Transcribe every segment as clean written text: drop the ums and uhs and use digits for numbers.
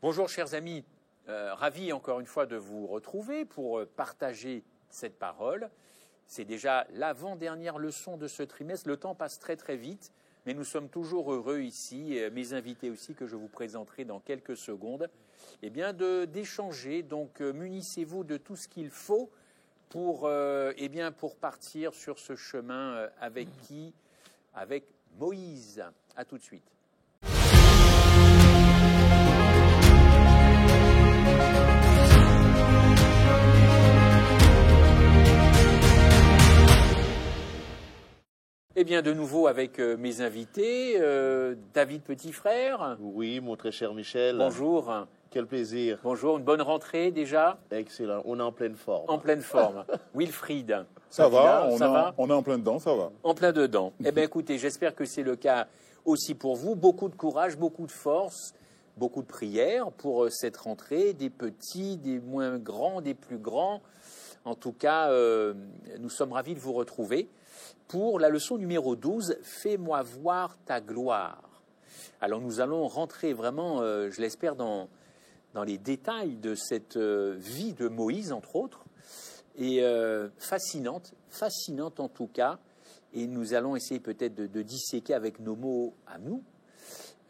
Bonjour chers amis, ravi encore une fois de vous retrouver pour partager cette parole. C'est déjà l'avant-dernière leçon de ce trimestre, le temps passe très très vite, mais nous sommes toujours heureux ici, mes invités aussi que je vous présenterai dans quelques secondes, eh bien d'échanger, donc munissez-vous de tout ce qu'il faut pour partir sur ce chemin avec qui? Avec Moïse. À tout de suite. Eh bien, de nouveau avec mes invités, David Petit-Frère. Oui, mon très cher Michel. Bonjour. Quel plaisir. Bonjour, une bonne rentrée déjà. Excellent, on est en pleine forme. En pleine forme. Wilfried. Ça va, on est en plein dedans, ça va. En plein dedans. Eh bien, écoutez, j'espère que c'est le cas aussi pour vous. Beaucoup de courage, beaucoup de force, beaucoup de prières pour cette rentrée, des petits, des moins grands, des plus grands. En tout cas, nous sommes ravis de vous retrouver pour la leçon numéro 12, « Fais-moi voir ta gloire ». Alors nous allons rentrer vraiment, je l'espère, dans les détails de cette vie de Moïse, entre autres, et fascinante en tout cas, et nous allons essayer peut-être de disséquer avec nos mots à nous,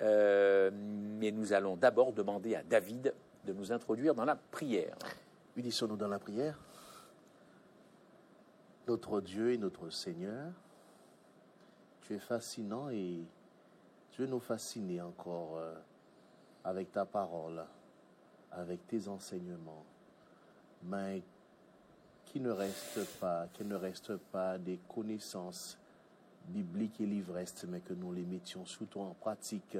mais nous allons d'abord demander à David de nous introduire dans la prière. Unissons-nous dans la prière. Notre Dieu et notre Seigneur, tu es fascinant et tu veux nous fasciner encore avec ta parole, avec tes enseignements, mais qu'il ne reste pas des connaissances bibliques et livresques, mais que nous les mettions surtout en pratique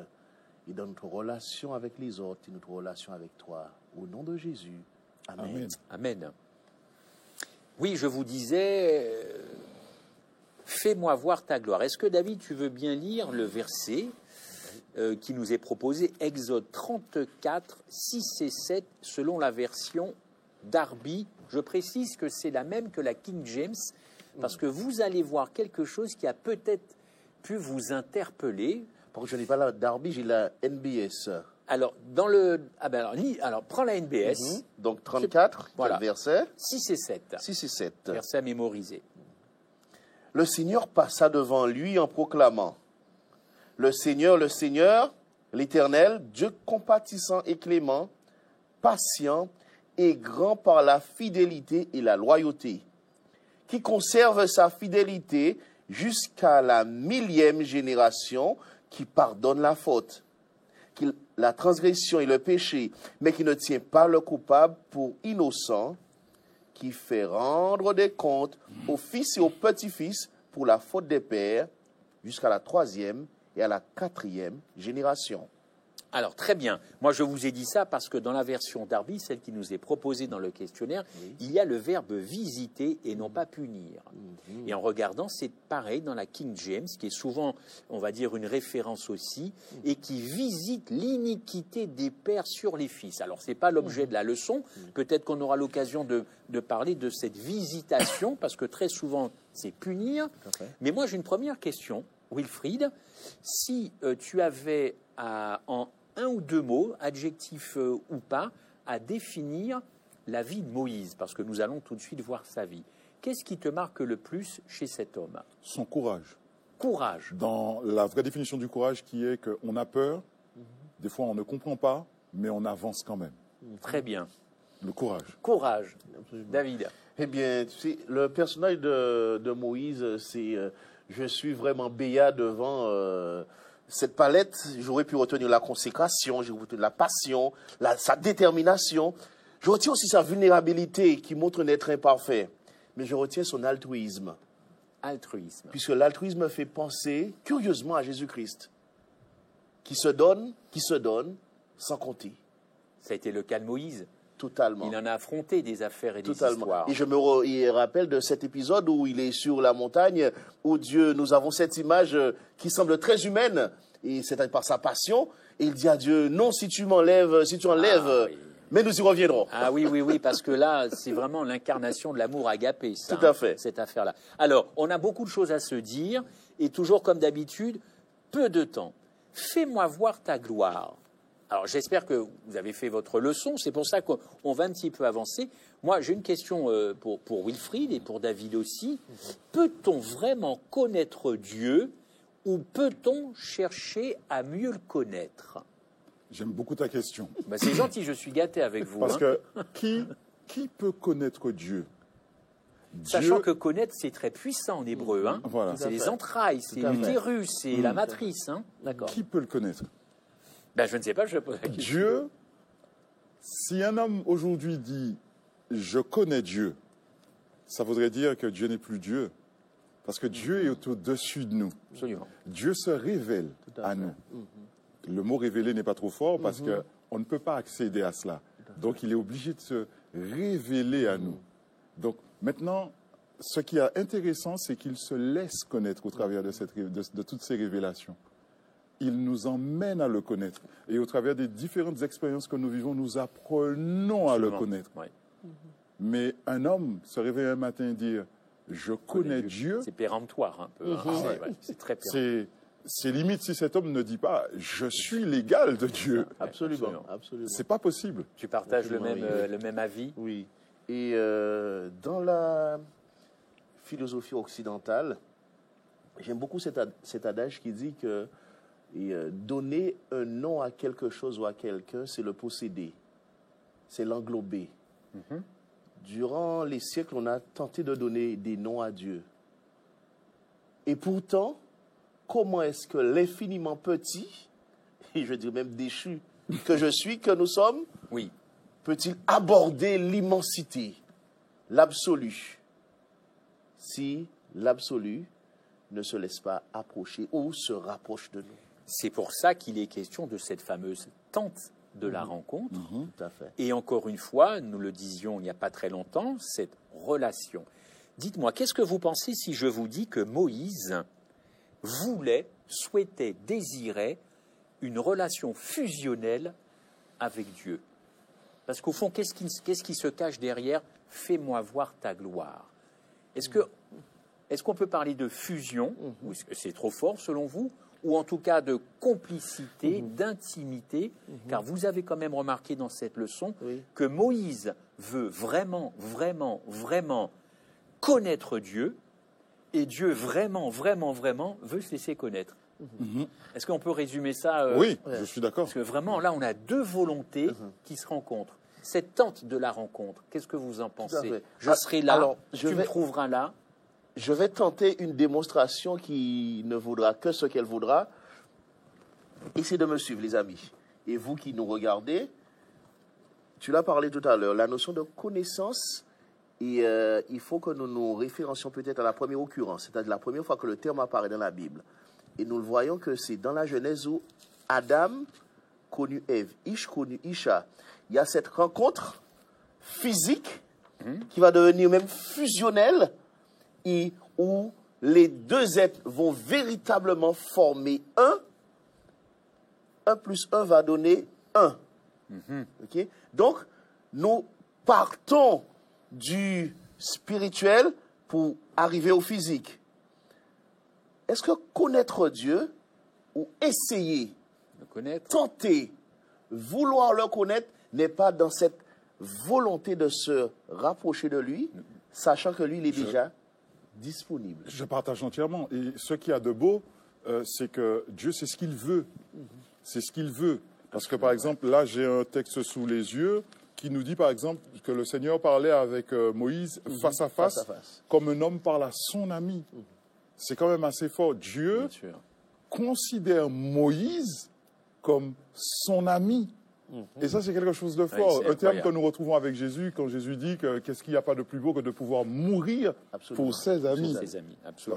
et dans notre relation avec les autres et notre relation avec toi. Au nom de Jésus, Amen. Amen. Amen. Oui, je vous disais, fais-moi voir ta gloire. Est-ce que David, tu veux bien lire le verset qui nous est proposé, Exode 34, 6 et 7, selon la version Darby. Je précise que c'est la même que la King James, parce que vous allez voir quelque chose qui a peut-être pu vous interpeller. Par contre, je n'ai pas la Darby, j'ai la NBS. Alors, prends la NBS. Donc 34, voilà. Verset 6 et 7. 6 et 7. Verset à mémoriser. Le Seigneur passa devant lui en proclamant: le Seigneur, l'Éternel, Dieu compatissant et clément, patient et grand par la fidélité et la loyauté, qui conserve sa fidélité jusqu'à la 1000e génération, qui pardonne la faute, la transgression et le péché, mais qui ne tient pas le coupable pour innocent, qui fait rendre des comptes aux fils et aux petits-fils pour la faute des pères, jusqu'à la 3e et à la 4e génération. Alors, très bien. Moi, je vous ai dit ça parce que dans la version Darby, celle qui nous est proposée dans le questionnaire, il y a le verbe visiter et non pas punir. Et en regardant, c'est pareil dans la King James, qui est souvent, on va dire, une référence aussi, et qui visite l'iniquité des pères sur les fils. Alors, ce n'est pas l'objet de la leçon. Peut-être qu'on aura l'occasion de parler de cette visitation, parce que très souvent, c'est punir. Mais moi, j'ai une première question, Wilfried. Si tu avais en un ou deux mots, adjectifs ou pas, à définir la vie de Moïse, parce que nous allons tout de suite voir sa vie. Qu'est-ce qui te marque le plus chez cet homme? Son courage. Courage. Dans la vraie définition du courage qui est qu'on a peur, des fois on ne comprend pas, mais on avance quand même. Très bien. Le courage. Courage. Absolument. David. Eh bien, tu sais, le personnage de Moïse, c'est je suis vraiment béat devant cette palette. J'aurais pu retenir la consécration, j'aurais pu retenir la passion, sa détermination. Je retiens aussi sa vulnérabilité qui montre un être imparfait. Mais je retiens son altruisme. Altruisme. Puisque l'altruisme fait penser curieusement à Jésus-Christ, qui se donne sans compter. Ça a été le cas de Moïse. Totalement. Il en a affronté des affaires et des Totalement. histoires. Et je me rappelle de cet épisode où il est sur la montagne, où nous avons cette image qui semble très humaine, et c'est par sa passion, et il dit à Dieu, non, si tu enlèves, oui. Mais nous y reviendrons. Ah oui, parce que là, c'est vraiment l'incarnation de l'amour agapé, ça. Tout à fait. Cette affaire-là. Alors, on a beaucoup de choses à se dire, et toujours comme d'habitude, peu de temps. Fais-moi voir ta gloire. Alors, j'espère que vous avez fait votre leçon. C'est pour ça qu'on va un petit peu avancer. Moi, j'ai une question pour Wilfried et pour David aussi. Peut-on vraiment connaître Dieu ou peut-on chercher à mieux le connaître? J'aime beaucoup ta question. Ben, c'est gentil, je suis gâté avec vous. Parce que qui peut connaître Dieu? Sachant Dieu- que connaître, c'est très puissant en hébreu. Hein. Voilà. C'est les entrailles, c'est l'utérus, c'est la matrice. Hein. D'accord. Qui peut le connaître? Ben, je ne sais pas, je pose la question. Dieu, si un homme aujourd'hui dit « je connais Dieu », ça voudrait dire que Dieu n'est plus Dieu. Parce que Dieu est au-dessus de nous. Absolument. Dieu se révèle à nous. Le mot révéler n'est pas trop fort parce qu'on ne peut pas accéder à cela. Donc il est obligé de se révéler à nous. Donc maintenant, ce qui est intéressant, c'est qu'il se laisse connaître au travers de toutes ces révélations. Il nous emmène à le connaître. Et au travers des différentes expériences que nous vivons, nous apprenons à le connaître. Ouais. Mais un homme se réveille un matin et dire « je connais Dieu », C'est péremptoire un peu. Hein. C'est très péremptoire. c'est limite si cet homme ne dit pas « je suis l'égal de Dieu ». Absolument, absolument. C'est pas possible. Tu partages le Absolument, même avis? Oui. Et dans la philosophie occidentale, j'aime beaucoup cet adage qui dit que donner un nom à quelque chose ou à quelqu'un, c'est le posséder, c'est l'englober. Durant les siècles, on a tenté de donner des noms à Dieu. Et pourtant, comment est-ce que l'infiniment petit, et je dirais même déchu, que je suis, que nous sommes, Oui. peut-il aborder l'immensité, l'absolu, si l'absolu ne se laisse pas approcher ou se rapproche de nous? C'est pour ça qu'il est question de cette fameuse tente de la rencontre. Tout à fait. Et encore une fois, nous le disions il n'y a pas très longtemps, cette relation. Dites-moi, qu'est-ce que vous pensez si je vous dis que Moïse voulait, souhaitait, désirait une relation fusionnelle avec Dieu? Parce qu'au fond, qu'est-ce qui se cache derrière « fais-moi voir ta gloire » Est-ce qu'on peut parler de fusion, ou est-ce que c'est trop fort selon vous, ou en tout cas de complicité, d'intimité, car vous avez quand même remarqué dans cette leçon que Moïse veut vraiment, vraiment, vraiment connaître Dieu, et Dieu vraiment, vraiment, vraiment veut se laisser connaître. Est-ce qu'on peut résumer ça Oui, je suis d'accord. Parce que vraiment, là, on a deux volontés qui se rencontrent. Cette tente de la rencontre, qu'est-ce que vous en pensez? fait. Je serai là, Alors, tu me trouveras là. Je vais tenter une démonstration qui ne vaudra que ce qu'elle vaudra. Essayez de me suivre, les amis. Et vous qui nous regardez, tu l'as parlé tout à l'heure, la notion de connaissance, et il faut que nous nous référencions peut-être à la première occurrence, c'est-à-dire la première fois que le terme apparaît dans la Bible. Et nous le voyons que c'est dans la Genèse où Adam connu Ève, Ish connu Isha. Il y a cette rencontre physique qui va devenir même fusionnelle, et où les deux êtres vont véritablement former un. 1 plus 1 va donner 1. Okay? Donc, nous partons du spirituel pour arriver au physique. Est-ce que connaître Dieu ou essayer, tenter, vouloir le connaître n'est pas dans cette volonté de se rapprocher de lui, sachant que lui, il est déjà disponible? Je partage entièrement. Et ce qu'il y a de beau, c'est que Dieu, c'est ce qu'il veut. C'est ce qu'il veut. Parce que, par exemple, là, j'ai un texte sous les yeux qui nous dit, par exemple, que le Seigneur parlait avec Moïse face à face, comme un homme parle à son ami. C'est quand même assez fort. Dieu considère Moïse comme son ami. Et ça, c'est quelque chose de fort. Un terme que nous retrouvons avec Jésus, quand Jésus dit que qu'est-ce qu'il n'y a pas de plus beau que de pouvoir mourir pour ses amis.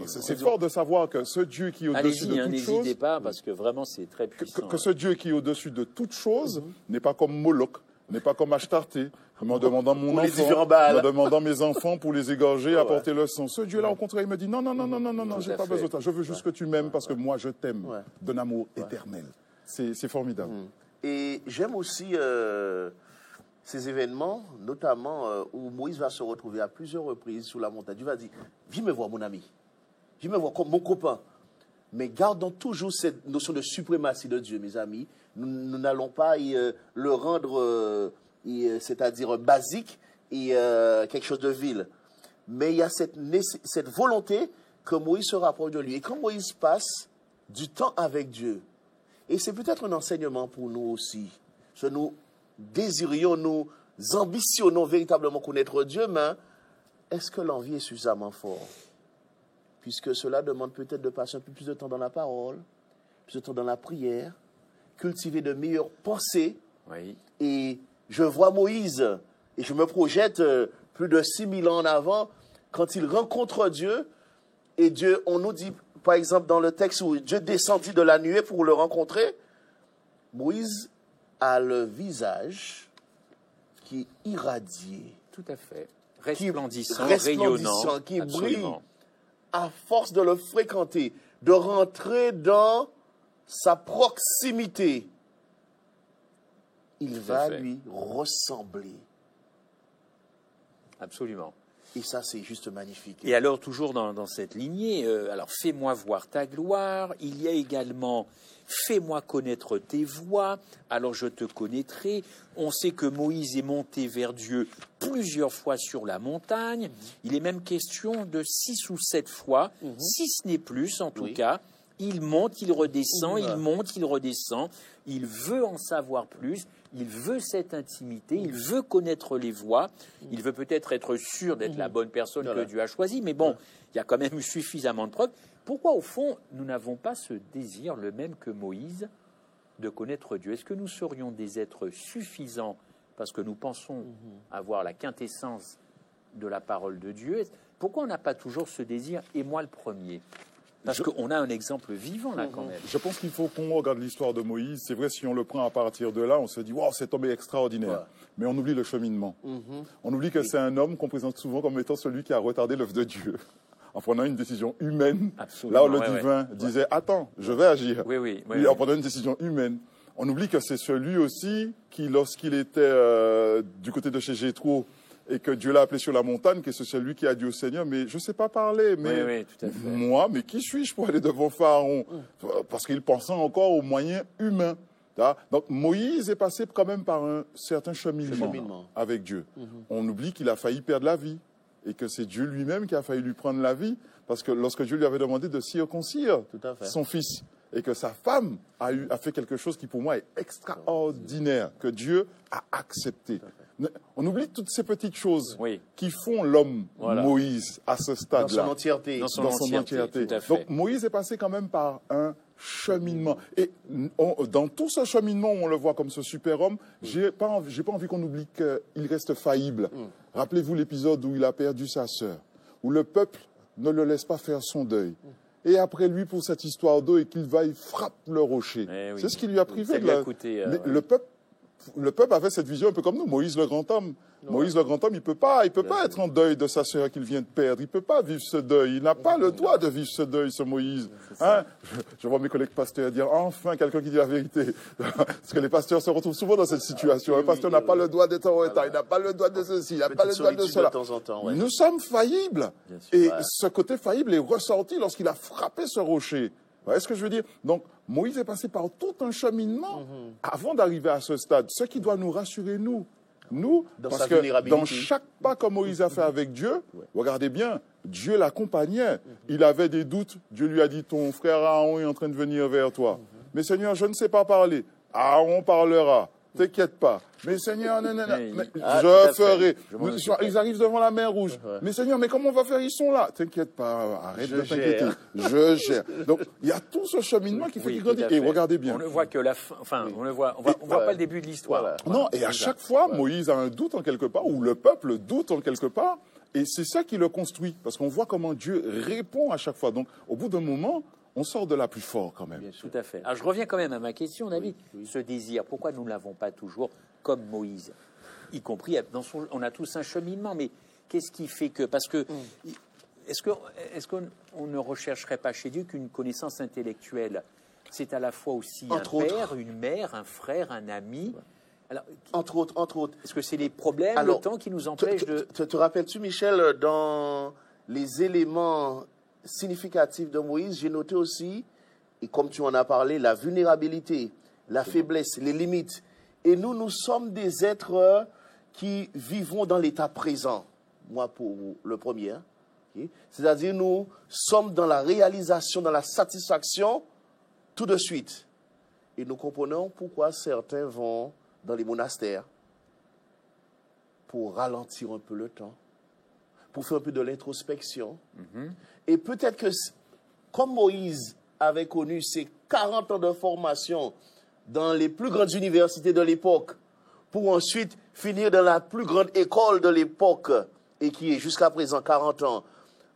C'est fort de savoir que ce Dieu qui est au-dessus de toutes choses... N'hésitez pas, parce que vraiment, c'est très puissant. Que ce Dieu qui est au-dessus de toutes choses n'est pas comme Moloch, n'est pas comme Ashtarté, me demandant mon enfant, me demandant mes enfants pour les égorger, apporter le sang. Ce Dieu-là, au contraire, il me dit non, non, non, non, non, non, non, j'ai pas besoin de ça. Je veux juste que tu m'aimes parce que moi, je t'aime d'un amour éternel. C'est formidable. Et j'aime aussi ces événements, notamment où Moïse va se retrouver à plusieurs reprises sur la montagne. Dieu va dire, viens me voir mon ami, viens me voir comme mon copain. Mais gardons toujours cette notion de suprématie de Dieu, mes amis. Nous n'allons pas le rendre, c'est-à-dire basique et quelque chose de vil. Mais il y a cette volonté que Moïse se rapproche de lui. Et quand Moïse passe du temps avec Dieu, et c'est peut-être un enseignement pour nous aussi, que nous désirions, nous ambitionnons véritablement connaître Dieu, mais est-ce que l'envie est suffisamment forte? Puisque cela demande peut-être de passer un peu plus de temps dans la parole, plus de temps dans la prière, cultiver de meilleures pensées. Oui. Et je vois Moïse, et je me projette plus de 6000 ans en avant, quand il rencontre Dieu, et Dieu, on nous dit, par exemple, dans le texte où Dieu descendit de la nuée pour le rencontrer, Moïse a le visage qui est irradié. Tout à fait. Resplendissant, Resplendissant, rayonnant. qui Absolument. brille à force de le fréquenter, de rentrer dans sa proximité. Il va lui ressembler. Absolument. Et ça, c'est juste magnifique. Et alors, toujours dans cette lignée, alors fais-moi voir ta gloire. Il y a également fais-moi connaître tes voies, alors je te connaîtrai. On sait que Moïse est monté vers Dieu plusieurs fois sur la montagne. Il est même question de 6 ou 7 fois, si ce n'est plus en tout cas. Il monte, il redescend, il monte, il redescend. Il veut en savoir plus. Il veut cette intimité, il veut connaître les voies, il veut peut-être être sûr d'être la bonne personne que Dieu a choisie, mais bon, il y a quand même eu suffisamment de preuves. Pourquoi, au fond, nous n'avons pas ce désir, le même que Moïse, de connaître Dieu? Est-ce que nous serions des êtres suffisants parce que nous pensons avoir la quintessence de la parole de Dieu? Pourquoi on n'a pas toujours ce désir, et moi le premier? Parce qu'on a un exemple vivant là quand même. Je pense qu'il faut qu'on regarde l'histoire de Moïse. C'est vrai, si on le prend à partir de là, on se dit, wow, cet homme est extraordinaire. Ouais. Mais on oublie le cheminement. On oublie que c'est un homme qu'on présente souvent comme étant celui qui a retardé l'œuvre de Dieu. En prenant une décision humaine, là où le divin disait, attends, je vais agir. Lui, en prenant une décision humaine. On oublie que c'est celui aussi qui, lorsqu'il était du côté de chez Jéthro, et que Dieu l'a appelé sur la montagne, que c'est celui qui a dit au Seigneur, mais je ne sais pas parler, mais tout à fait. Moi, mais qui suis-je pour aller devant Pharaon? Parce qu'il pensait encore aux moyens humains. Donc Moïse est passé quand même par un certain cheminement avec Dieu. On oublie qu'il a failli perdre la vie et que c'est Dieu lui-même qui a failli lui prendre la vie, parce que lorsque Dieu lui avait demandé de circoncire son fils, et que sa femme a fait quelque chose qui pour moi est extraordinaire, que Dieu a accepté. On oublie toutes ces petites choses qui font l'homme Moïse à ce stade-là. Dans son entièreté. Dans son entièreté. Donc Moïse est passé quand même par un cheminement. Et dans tout ce cheminement où on le voit comme ce super-homme, j'ai pas envie qu'on oublie qu'il reste faillible. Rappelez-vous l'épisode où il a perdu sa sœur, où le peuple ne le laisse pas faire son deuil. Et après lui, pour cette histoire d'eau, et qu'il va, il frappe le rocher. C'est ce qui lui a privé de la... Le peuple avait cette vision un peu comme nous, Moïse le grand homme. Moïse le grand homme, il peut pas être en deuil de sa sœur qu'il vient de perdre. Il peut pas vivre ce deuil. Il n'a pas le droit de vivre ce deuil, ce Moïse. Hein? Je vois mes collègues pasteurs dire, enfin, quelqu'un qui dit la vérité. Parce que les pasteurs se retrouvent souvent dans cette situation. Un pasteur n'a pas le droit d'être en retard. Il n'a pas le droit de ceci. Il n'a pas le droit de cela. Nous sommes faillibles. Et ce côté faillible est ressorti lorsqu'il a frappé ce rocher. Vous voyez ce que je veux dire? Donc, Moïse est passé par tout un cheminement avant d'arriver à ce stade. Ce qui doit nous rassurer, nous, parce que dans chaque pas que Moïse a fait avec Dieu, regardez bien, Dieu l'accompagnait. Il avait des doutes. Dieu lui a dit, ton frère Aaron est en train de venir vers toi. Mais Seigneur, je ne sais pas parler. Aaron parlera. T'inquiète pas. Mais Seigneur, je ferai. Ils arrivent devant la mer Rouge. Mais Seigneur, mais comment on va faire? Ils sont là. T'inquiète pas, arrête de t'inquiéter. Je gère. Donc, il y a tout ce cheminement qui fait qu'il grandit. Et regardez bien. On ne voit que la fin, on ne voit pas le début de l'histoire. Non, et à chaque fois, Moïse a un doute en quelque part, ou le peuple doute en quelque part, et c'est ça qui le construit. Parce qu'on voit comment Dieu répond à chaque fois. Donc, au bout d'un moment, on sort de là plus fort quand même. Tout à fait. Alors je reviens quand même à ma question, David. Ce désir, pourquoi nous ne l'avons pas toujours comme Moïse? Y compris, on a tous un cheminement, mais qu'est-ce qui fait que... Parce que, est-ce qu'on ne rechercherait pas chez Dieu qu'une connaissance intellectuelle? C'est à la fois aussi un père, une mère, un frère, un ami. Alors, entre autres. Est-ce que c'est les problèmes, le temps qui nous empêche de... Te rappelles-tu, Michel, dans les éléments significatif de Moïse, j'ai noté aussi et comme tu en as parlé, la vulnérabilité, la faiblesse, les limites. Et nous, nous sommes des êtres qui vivons dans l'état présent. Moi, pour le premier. Hein. Okay? C'est-à-dire, nous sommes dans la réalisation, dans la satisfaction, tout de suite. Et nous comprenons pourquoi certains vont dans les monastères pour ralentir un peu le temps, pour faire un peu de l'introspection. Et peut-être que, comme Moïse avait connu ses 40 ans de formation dans les plus grandes universités de l'époque, pour ensuite finir dans la plus grande école de l'époque, et qui est jusqu'à présent 40 ans,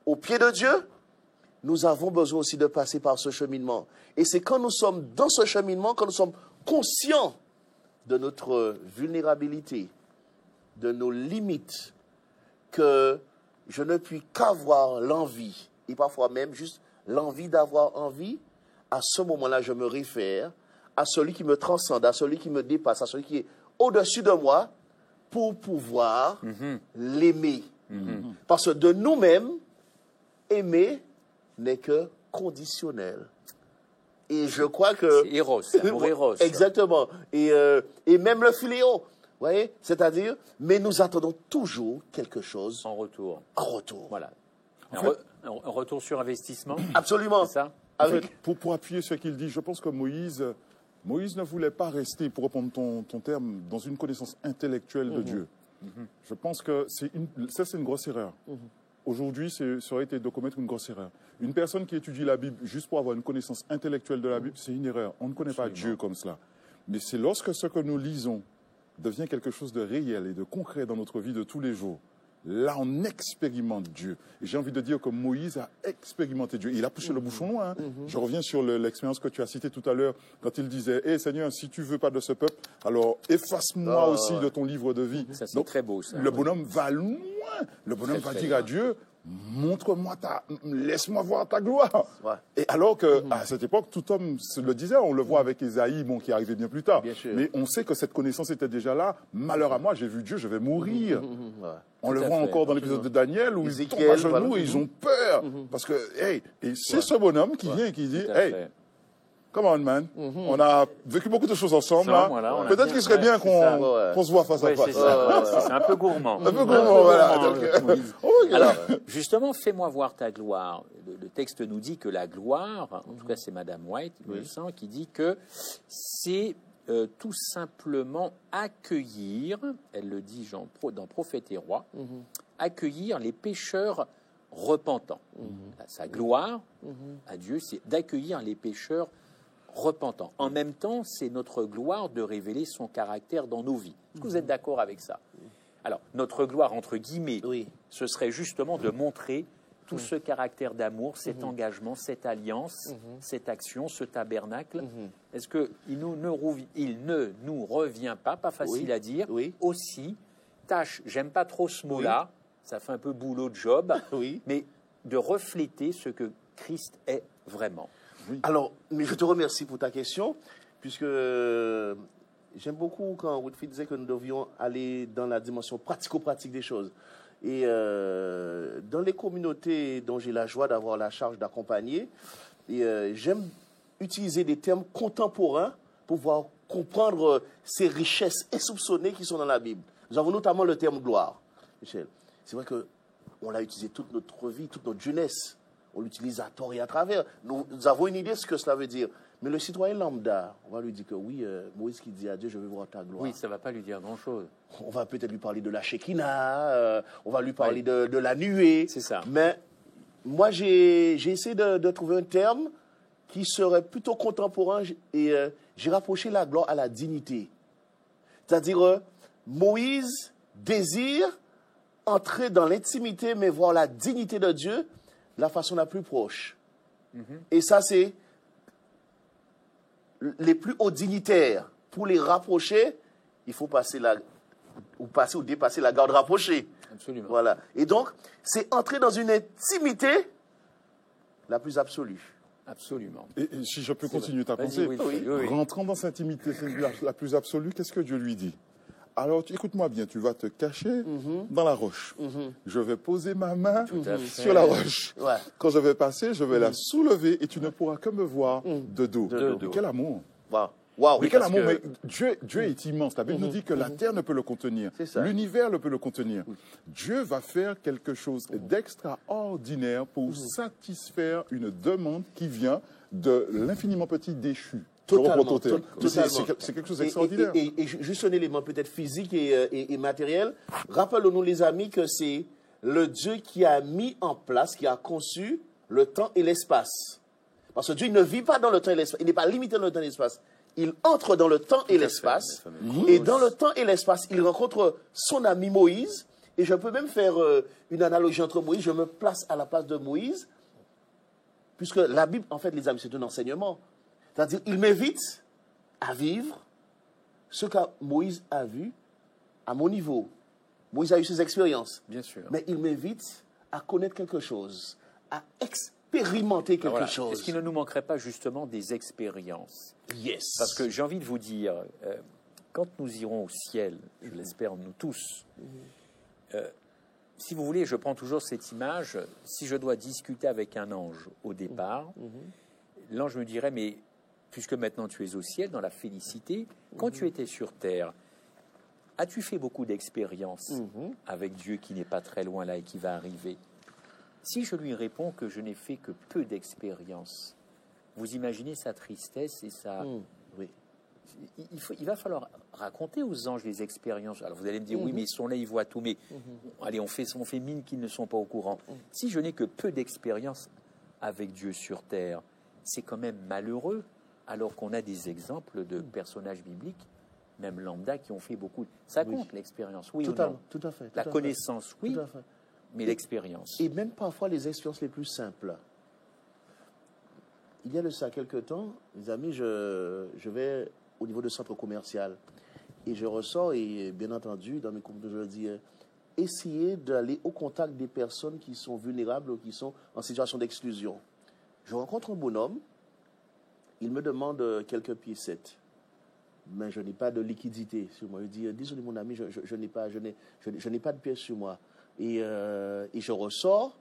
au pied de Dieu, nous avons besoin aussi de passer par ce cheminement. Et c'est quand nous sommes dans ce cheminement, quand nous sommes conscients de notre vulnérabilité, de nos limites, que je ne puis qu'avoir l'envie, et parfois même juste l'envie d'avoir envie. À ce moment-là, je me réfère à celui qui me transcende, à celui qui me dépasse, à celui qui est au-dessus de moi, pour pouvoir l'aimer. Parce que de nous-mêmes, aimer n'est que conditionnel. Et je crois que... C'est Eros, l'amour Eros. Exactement. Et même le philéo, vous voyez, c'est-à-dire, mais nous attendons toujours quelque chose En retour. en retour. Voilà. En Un retour sur investissement. Absolument. C'est ça? En fait, pour appuyer ce qu'il dit, je pense que Moïse ne voulait pas rester, pour reprendre ton terme, dans une connaissance intellectuelle de Dieu. Je pense que c'est une grosse erreur. Aujourd'hui, ça aurait été de commettre une grosse erreur. Une personne qui étudie la Bible juste pour avoir une connaissance intellectuelle de la Bible, c'est une erreur. On ne connaît pas Dieu comme cela. Mais c'est lorsque ce que nous lisons devient quelque chose de réel et de concret dans notre vie de tous les jours. Là, on expérimente Dieu. Et j'ai envie de dire que Moïse a expérimenté Dieu. Il a poussé le bouchon loin. Hein. Je reviens sur l'expérience que tu as citée tout à l'heure, quand il disait « Hé Seigneur, si tu veux pas de ce peuple, alors efface-moi aussi de ton livre de vie. » Ça, c'est très beau, ça. Le bonhomme va loin. Le bonhomme va dire à Dieu « laisse-moi voir ta gloire. » Et alors qu'à cette époque, tout homme se le disait, on le voit avec Ésaïe, qui arrivait bien plus tard. Bien sûr. Mais on sait que cette connaissance était déjà là. Malheur à moi, j'ai vu Dieu, je vais mourir. On le voit encore dans l'épisode de Daniel où ils tombent à genoux et ils ont peur. Parce que, hey, et c'est ce bonhomme qui vient et qui dit, hey, come on, man. On a vécu beaucoup de choses ensemble. Là. Voilà, peut-être qu'il serait bien qu'on se voit face à face. C'est un peu gourmand. Un peu gourmand, voilà. Alors, justement, fais-moi voir ta gloire. Le texte nous dit que la gloire, en tout cas c'est Madame White, il me semble, qui dit que c'est tout simplement accueillir, elle le dit dans Prophète et Roi, accueillir les pécheurs repentants. Sa gloire à Dieu, c'est d'accueillir les pécheurs repentants. En même temps, c'est notre gloire de révéler son caractère dans nos vies. Est-ce que vous êtes d'accord avec ça? Alors, notre gloire, entre guillemets, ce serait justement de montrer tout ce caractère d'amour, cet engagement, cette alliance, cette action, ce tabernacle. Est-ce qu'il ne nous revient pas facile à dire, aussi, tâche, j'aime pas trop ce mot-là, ça fait un peu boulot de job, mais de refléter ce que Christ est vraiment. Alors, mais je te remercie pour ta question, puisque j'aime beaucoup quand Whitfield disait que nous devions aller dans la dimension pratico-pratique des choses. Et dans les communautés dont j'ai la joie d'avoir la charge d'accompagner, j'aime utiliser des termes contemporains pour pouvoir comprendre ces richesses insoupçonnées qui sont dans la Bible. Nous avons notamment le terme gloire, Michel. C'est vrai qu'on l'a utilisé toute notre vie, toute notre jeunesse. On l'utilise à tort et à travers. Nous avons une idée de ce que cela veut dire. Mais le citoyen lambda, on va lui dire que oui, Moïse qui dit à Dieu, je veux voir ta gloire. Oui, ça ne va pas lui dire grand-chose. On va peut-être lui parler de la Shekinah, on va lui parler de la nuée. C'est ça. Mais moi, j'ai essayé de trouver un terme qui serait plutôt contemporain et j'ai rapproché la gloire à la dignité. C'est-à-dire, Moïse désire entrer dans l'intimité, mais voir la dignité de Dieu de la façon la plus proche. Et ça, c'est les plus hauts dignitaires. Pour les rapprocher, il faut passer ou dépasser la garde rapprochée. Absolument. Voilà. Et donc, c'est entrer dans une intimité la plus absolue. Absolument. Et si je peux continuer ta pensée, oui. rentrant dans cette intimité la plus absolue, qu'est-ce que Dieu lui dit? alors écoute-moi bien, tu vas te cacher dans la roche. Je vais poser ma main sur la roche. Ouais. Quand je vais passer, je vais la soulever et tu ne pourras que me voir de dos. De dos. Quel amour! Wow. Wow. Mais quel parce amour! que- Mais Dieu est immense. La Bible nous dit que la terre ne peut le contenir. C'est ça. L'univers ne peut le contenir. Dieu va faire quelque chose d'extraordinaire pour satisfaire une demande qui vient de l'infiniment petit déchu. Totalement. C'est quelque chose d'extraordinaire. Et juste un élément peut-être physique et matériel. Rappelons-nous, les amis, que c'est le Dieu qui a mis en place, qui a conçu le temps et l'espace. Parce que Dieu ne vit pas dans le temps et l'espace. Il n'est pas limité dans le temps et l'espace. Il entre dans le temps et l'espace. Et dans le temps et l'espace, il rencontre son ami Moïse. Et je peux même faire une analogie entre Moïse. Je me place à la place de Moïse. Puisque la Bible, en fait, les amis, c'est un enseignement. C'est-à-dire, il m'invite à vivre ce que Moïse a vu à mon niveau. Moïse a eu ses expériences. Bien sûr. Mais il m'invite à connaître quelque chose, à expérimenter quelque Voilà. chose. Est-ce qu'il ne nous manquerait pas justement des expériences? Yes. Parce que j'ai envie de vous dire, quand nous irons au ciel, je l'espère nous tous, si vous voulez, je prends toujours cette image, si je dois discuter avec un ange au départ, l'ange me dirait, mais puisque maintenant tu es au ciel, dans la félicité, quand tu étais sur terre, as-tu fait beaucoup d'expériences avec Dieu qui n'est pas très loin là et qui va arriver? Si je lui réponds que je n'ai fait que peu d'expériences, vous imaginez sa tristesse et sa... Oui. Il va falloir raconter aux anges les expériences. Alors vous allez me dire, oui, mais ils sont là, ils voient tout. Mais allez, on fait mine qu'ils ne sont pas au courant. Si je n'ai que peu d'expérience avec Dieu sur terre, c'est quand même malheureux, alors qu'on a des exemples de personnages bibliques, même lambda, qui ont fait beaucoup. Ça compte, l'expérience, oui ou non? Tout à fait. La connaissance, oui, Tout à fait. mais l'expérience. Et même parfois les expériences les plus simples. Il y a de ça quelques temps, les amis, je vais au niveau du centre commercial et je ressors et bien entendu, dans mes cours de je dis, essayez d'aller au contact des personnes qui sont vulnérables ou qui sont en situation d'exclusion. Je rencontre un bonhomme, il me demande quelques piécettes, mais je n'ai pas de liquidité sur moi. Il dit, désolé mon ami, je n'ai pas de pièces sur moi. Et je ressors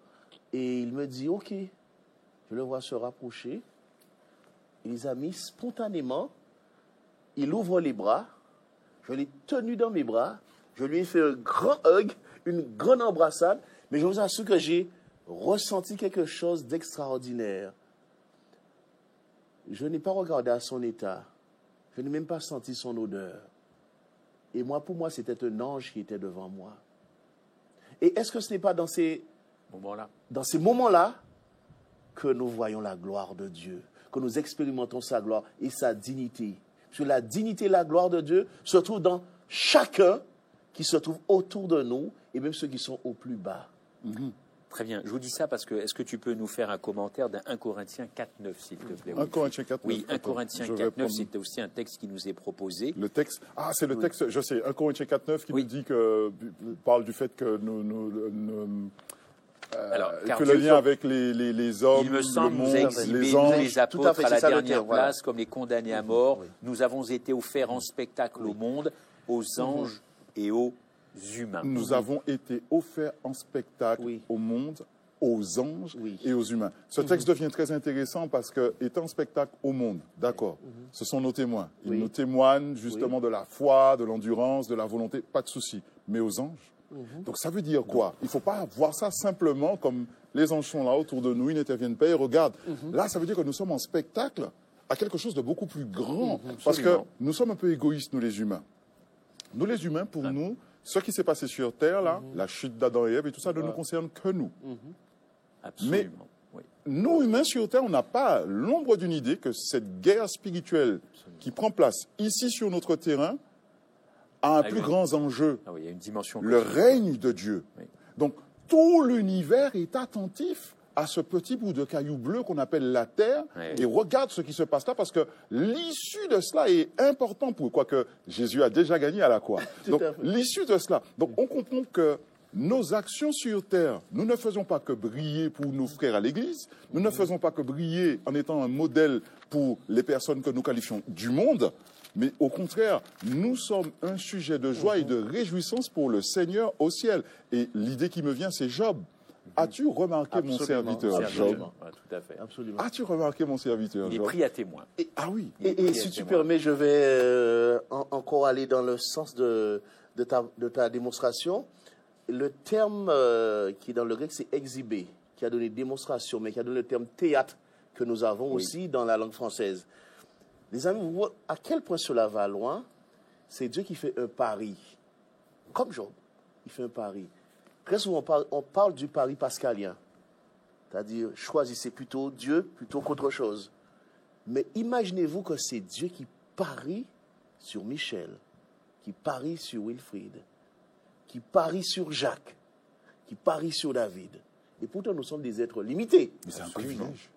et il me dit, ok, je le vois se rapprocher. Et les amis, spontanément, il ouvre les bras, je l'ai tenu dans mes bras, je lui ai fait un grand hug, une grande embrassade, mais je vous assure que j'ai ressenti quelque chose d'extraordinaire. Je n'ai pas regardé à son état, je n'ai même pas senti son odeur. Et moi, pour moi, c'était un ange qui était devant moi. Et est-ce que ce n'est pas dans ces moments-là que nous voyons la gloire de Dieu, que nous expérimentons sa gloire et sa dignité? Parce que la dignité et la gloire de Dieu se trouvent dans chacun qui se trouve autour de nous, et même ceux qui sont au plus bas. Très bien. Je vous dis ça parce que, est-ce que tu peux nous faire un commentaire d'un 1 Corinthiens 4.9, s'il te plaît? 1 Corinthiens 4.9. Oui, 1 Corinthiens 4.9, c'était aussi un texte qui nous est proposé. Le texte, c'est le texte, je sais, 1 Corinthiens 4.9 qui nous dit que, parle du fait que que le lien avec les hommes, il me semble, le monde, nous a exhibé, les nous anges, les apôtres, à la dernière voilà. place, comme les condamnés à mort. Nous avons été offerts en spectacle au monde, aux anges et aux humains. Nous avons été offerts en spectacle au monde, aux anges et aux humains. Ce texte devient très intéressant parce que, étant spectacle au monde, d'accord, ce sont nos témoins. Ils nous témoignent justement de la foi, de l'endurance, de la volonté, pas de souci. Mais aux anges, donc ça veut dire quoi? Il ne faut pas voir ça simplement comme les anges sont là autour de nous, ils n'interviennent pas, ils regardent. Là, ça veut dire que nous sommes en spectacle à quelque chose de beaucoup plus grand. Parce que nous sommes un peu égoïstes, nous les humains. Nous les humains, pour nous, ce qui s'est passé sur Terre, là, la chute d'Adam et Ève et tout ça, ne nous concerne que nous. Absolument. Mais nous, humains sur Terre, on n'a pas l'ombre d'une idée que cette guerre spirituelle qui prend place ici sur notre terrain a un plus grand enjeu. Il y a une dimension le règne de Dieu. Donc, tout l'univers est attentif à ce petit bout de caillou bleu qu'on appelle la Terre et regarde ce qui se passe là parce que l'issue de cela est importante pour quoi que Jésus a déjà gagné à la croix. Donc, l'issue de cela. Donc, on comprend que nos actions sur Terre, nous ne faisons pas que briller pour nos frères à l'Église, nous ne faisons pas que briller en étant un modèle pour les personnes que nous qualifions du monde, Mais au contraire, nous sommes un sujet de joie et de réjouissance pour le Seigneur au ciel. Et l'idée qui me vient, c'est Job. As-tu remarqué mon serviteur Job? Ouais, tout à fait. Absolument. As-tu remarqué mon serviteur Il est Job? pris à témoin. Ah oui. Et si tu permets, je vais encore aller dans le sens de ta démonstration. Le terme qui est dans le grec, c'est exhibé, qui a donné démonstration, mais qui a donné le terme théâtre que nous avons aussi dans la langue française. Les amis, vous voyez à quel point cela va loin? C'est Dieu qui fait un pari. Comme Job, il fait un pari. Très souvent, on parle du pari pascalien. C'est-à-dire, choisissez plutôt Dieu plutôt qu'autre chose. Mais imaginez-vous que c'est Dieu qui parie sur Michel, qui parie sur Wilfrid, qui parie sur Jacques, qui parie sur David. Et pourtant, nous sommes des êtres limités. Mais c'est un privilège.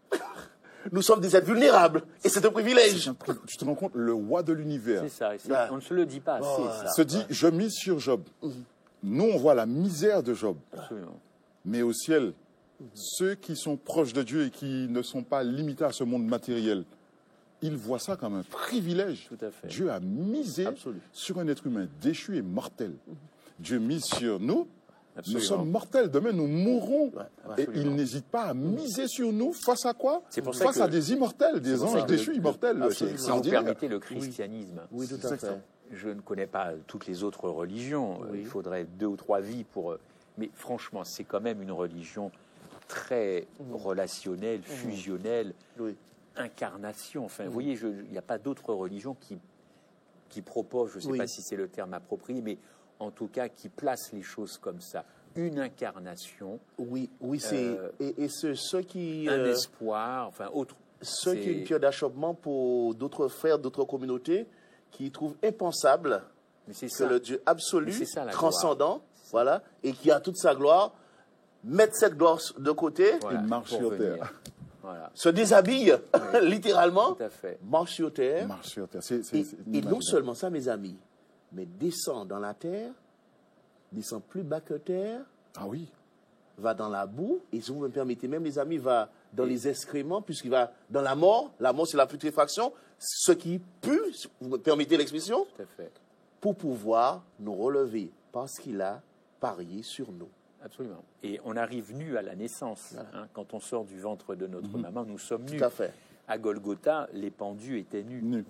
Nous sommes des êtres vulnérables. Et c'est un privilège. Tu te rends compte, le roi de l'univers C'est ça. Ouais. On ne se le dit pas assez, ça. se dit, je mise sur Job. Nous, on voit la misère de Job. Absolument. Mais au ciel, ceux qui sont proches de Dieu et qui ne sont pas limités à ce monde matériel, ils voient ça comme un privilège. Tout à fait. Dieu a misé Absolument. sur un être humain déchu et mortel. Dieu mise sur nous. Absolument. Nous sommes mortels. Demain, nous mourrons. Et absolument. il n'hésite pas à miser sur nous face à quoi? C'est pour ça Face que- à des immortels, des pour ça anges que- déchus immortels. C'est Absolument. Si vous extraordinaire. permettez, le christianisme. Oui, tout C'est à ça. fait. Je ne connais pas toutes les autres religions. Oui. Il faudrait 2 ou 3 vies pour. Mais franchement, c'est quand même une religion très relationnelle, fusionnelle, Oui. incarnation. Enfin, vous voyez, il n'y a pas d'autre religion qui propose, je ne sais Oui. pas si c'est le terme approprié, mais en tout cas qui place les choses comme ça. Une incarnation, Oui, oui, c'est. Et ceux qui. un espoir, enfin autre. Ceux qui c'est- ont une pierre d'achoppement pour d'autres frères, d'autres communautés, qui trouvent impensable Mais c'est que ça. le Dieu absolu, Mais c'est ça, la transcendant, voilà, et qui a toute sa gloire, mettre cette gloire de côté, Voilà, marche pour sur venir. terre. Voilà, se déshabille, littéralement, tout à fait. marche sur terre, Marche sur terre. C'est et non inimaginable. seulement ça, mes amis, mais descend dans la terre, descend plus bas que terre, Ah oui. va dans la boue, et si vous me permettez même, les amis, va dans les excréments, puisqu'il va dans la mort c'est la putréfaction, ce qui pue, si vous me permettez l'expression, Tout à fait. pour pouvoir nous relever, parce qu'il a parié sur nous. Absolument. Et on arrive nu à la naissance. Hein. Quand on sort du ventre de notre maman, nous sommes nus. Tout à fait. À Golgotha, les pendus étaient nus. Nu.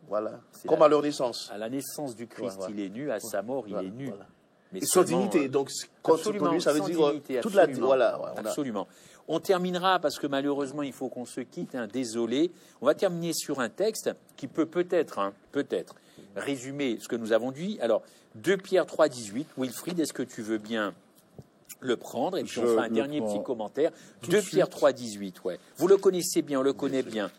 Voilà. C'est Comme la- à leur naissance. À la naissance du Christ, Voilà. il est nu. À sa mort, il Voilà, est nu. voilà. Mais Et sans seulement, dignité. Donc, quand absolument, connu, ça veut sans dire dignité, toute la. absolument. Voilà. Ouais, on a- Absolument. On terminera, parce que malheureusement, il faut qu'on se quitte. Hein, désolé. On va terminer sur un texte qui peut peut-être résumer ce que nous avons dit. Alors, 2 Pierre 3, 18. Wilfried, est-ce que tu veux bien le prendre? Et puis on Je fera un le dernier prends petit commentaire. tout 2 de Pierre suite. 3, 18. Ouais. Vous le connaissez bien, on le connaît bien.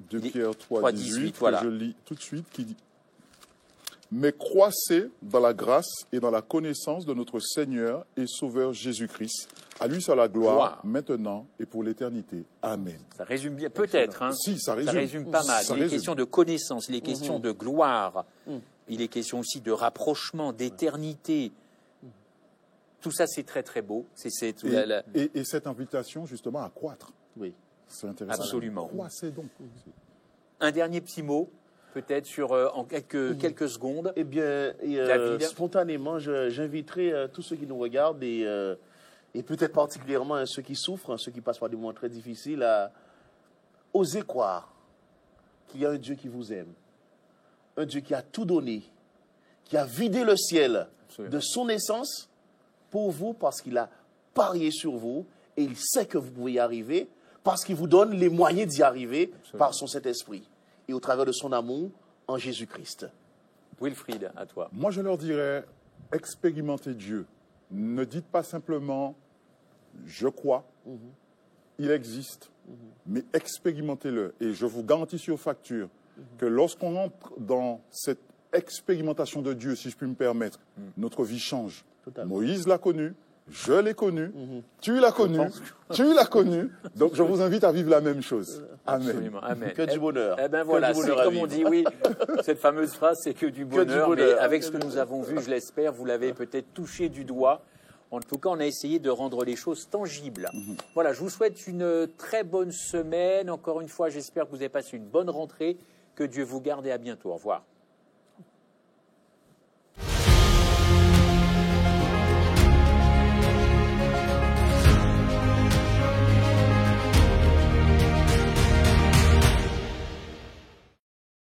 2 Les- Pierre 3, 3, 18, 18, que voilà. je lis tout de suite, qui dit « Mais croissez dans la grâce et dans la connaissance de notre Seigneur et Sauveur Jésus-Christ. À lui soit la gloire, Gloire. maintenant et pour l'éternité. Amen. » Ça résume bien, peut-être. Hein. Si, ça Ça résume. résume pas mal. Ça Il est résume. question de connaissance, il est question de gloire, il est question aussi de rapprochement, d'éternité. Tout ça, c'est très très beau. C'est tout Et cette invitation, justement, à croître. Oui. C'est intéressant. Absolument. Croissez donc. Un dernier petit mot, peut-être sur en quelques secondes. Eh bien, David. spontanément, j'inviterai tous ceux qui nous regardent et peut-être particulièrement ceux qui souffrent, ceux qui passent par des moments très difficiles, à oser croire qu'il y a un Dieu qui vous aime, un Dieu qui a tout donné, qui a vidé le ciel Absolument. de son essence pour vous parce qu'il a parié sur vous et il sait que vous pouvez y arriver parce qu'il vous donne les moyens d'y arriver par son Saint-Esprit et au travers de son amour en Jésus-Christ. Wilfried, à toi. Moi, je leur dirais, expérimentez Dieu. Ne dites pas simplement, je crois, il existe, mais expérimentez-le. Et je vous garantis sur facture que lorsqu'on entre dans cette expérimentation de Dieu, si je puis me permettre, notre vie change. Totalement. Moïse l'a connu, je l'ai connu, tu l'as connu, tu l'as connu. Donc, je vous invite à vivre la même chose. Amen. Absolument. Amen. Que du bonheur. Eh ben Que voilà, du c'est bonheur à comme on vivre. dit, oui, cette fameuse phrase, c'est que du bonheur. Mais bonheur. avec ce que nous avons vu, je l'espère, vous l'avez peut-être touché du doigt. En tout cas, on a essayé de rendre les choses tangibles. Voilà, je vous souhaite une très bonne semaine. Encore une fois, j'espère que vous avez passé une bonne rentrée. Que Dieu vous garde et à bientôt. Au revoir.